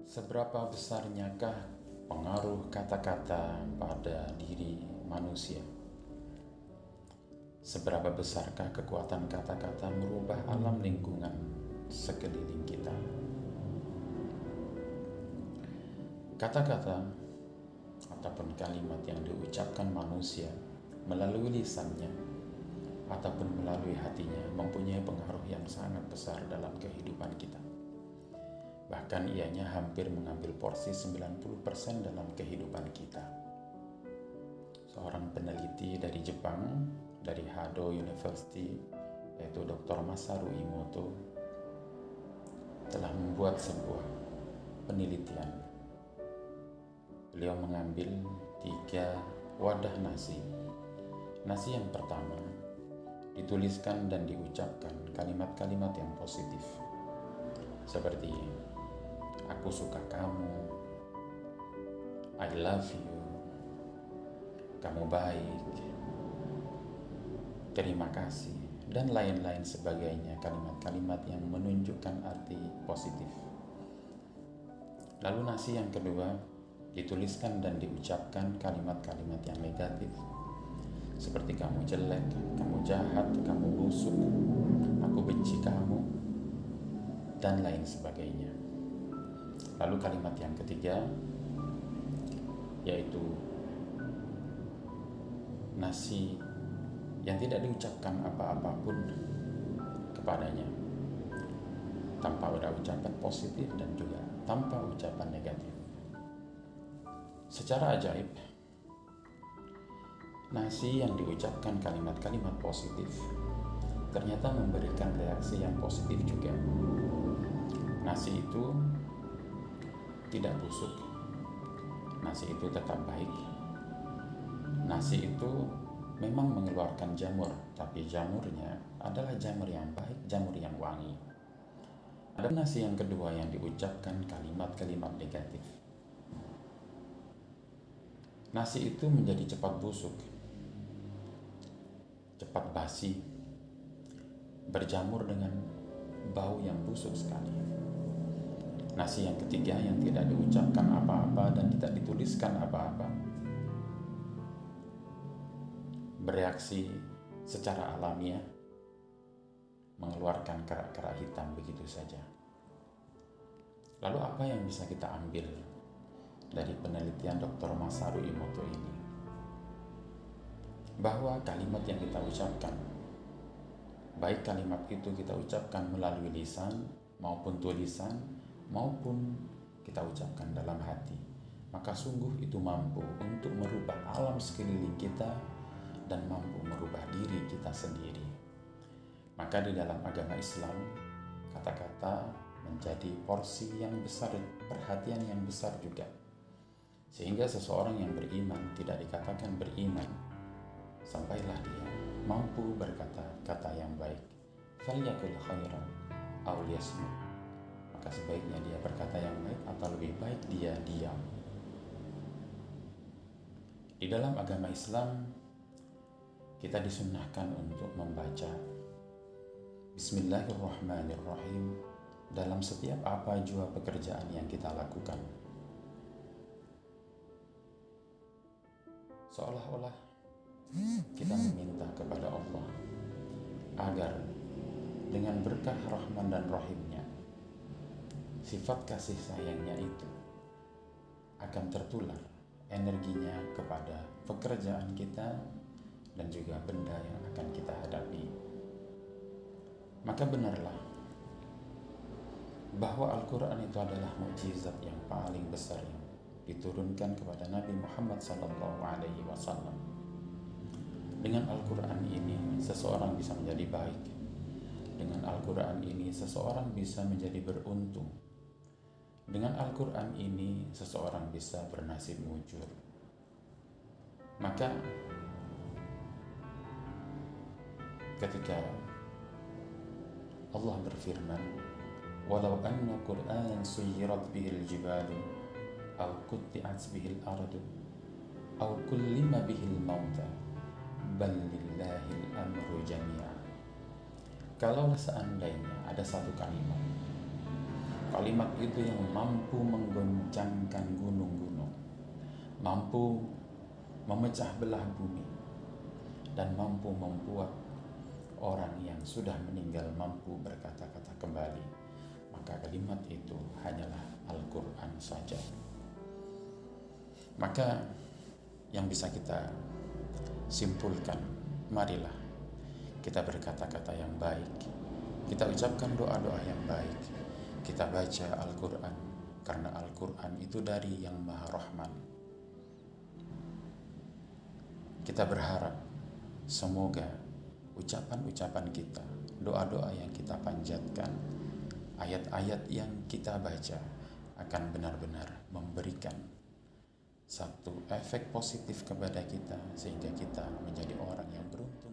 Seberapa besarnyakah pengaruh kata-kata pada diri manusia? Seberapa besarkah kekuatan kata-kata merubah alam lingkungan sekeliling kita? Kata-kata ataupun kalimat yang diucapkan manusia melalui lisannya ataupun melalui hatinya mempunyai pengaruh yang sangat besar dalam kehidupan kita. Bahkan ianya hampir mengambil porsi 90% dalam kehidupan kita. Seorang peneliti dari Jepang, dari Hado University, yaitu Dr. Masaru Emoto, telah membuat sebuah penelitian. Beliau mengambil 3 wadah nasi. Nasi yang pertama dituliskan dan diucapkan kalimat-kalimat yang positif, seperti aku suka kamu, I love you, kamu baik, terima kasih, dan lain-lain sebagainya, kalimat-kalimat yang menunjukkan arti positif. Lalu nasi yang kedua dituliskan dan diucapkan kalimat-kalimat yang negatif, seperti kamu jelek, kamu jahat, kamu busuk, aku benci kamu, dan lain sebagainya. Lalu kalimat yang ketiga yaitu nasi yang tidak diucapkan apa-apa pun kepadanya, tanpa ada ucapan positif dan juga tanpa ucapan negatif. Secara ajaib, nasi yang diucapkan kalimat-kalimat positif ternyata memberikan reaksi yang positif juga. Nasi itu tidak busuk, nasi itu tetap baik, nasi itu memang mengeluarkan jamur, tapi jamurnya adalah jamur yang baik, jamur yang wangi. Ada nasi yang kedua yang diucapkan kalimat-kalimat negatif. Nasi itu menjadi cepat busuk, cepat basi, berjamur dengan bau yang busuk sekali. Nasi yang ketiga yang tidak diucapkan apa-apa dan tidak dituliskan apa-apa, bereaksi secara alamiah, mengeluarkan kerak-kerak hitam begitu saja. Lalu apa yang bisa kita ambil dari penelitian Dr. Masaru Emoto ini? Bahwa kalimat yang kita ucapkan, baik kalimat itu kita ucapkan melalui lisan maupun tulisan, maupun kita ucapkan dalam hati, maka sungguh itu mampu untuk merubah alam sekeliling kita dan mampu merubah diri kita sendiri. Maka di dalam agama Islam, kata-kata menjadi porsi yang besar, perhatian yang besar juga. Sehingga seseorang yang beriman tidak dikatakan beriman sampailah dia mampu berkata kata yang baik. Falyakul khairan aw liyasmut. Maka sebaiknya dia berkata yang baik atau lebih baik dia diam. Di dalam agama Islam kita disunnahkan untuk membaca Bismillahirrahmanirrahim dalam setiap apa jua pekerjaan yang kita lakukan. Seolah-olah kita meminta kepada Allah agar dengan berkah Rahman dan Rahimnya, sifat kasih sayangnya itu akan tertular energinya kepada pekerjaan kita dan juga benda yang akan kita hadapi. Maka benarlah bahwa Al-Quran itu adalah mukjizat yang paling besar yang diturunkan kepada Nabi Muhammad SAW. Dengan Al-Quran ini seseorang bisa menjadi baik. Dengan Al-Quran ini seseorang bisa menjadi beruntung. Dengan Al-Quran ini seseorang bisa bernasib mujur. Maka ketika Allah berfirman, walau anna Qur'anan suyirat bihil jibalu aw qutti'at bihil ardu aw kullima bihil mauta bal lillahil amru jami'a. Kalau seandainya ada satu kalimat Kalimat itu yang mampu menggoncangkan gunung-gunung, mampu memecah belah bumi, dan mampu membuat orang yang sudah meninggal mampu berkata-kata kembali. Maka kalimat itu hanyalah Al-Quran saja. Maka yang bisa kita simpulkan, marilah kita berkata-kata yang baik, kita ucapkan doa-doa yang baik, kita baca Al-Quran, karena Al-Quran itu dari Yang Maha Rahman. Kita berharap semoga ucapan-ucapan kita, doa-doa yang kita panjatkan, ayat-ayat yang kita baca akan benar-benar memberikan satu efek positif kepada kita, sehingga kita menjadi orang yang beruntung.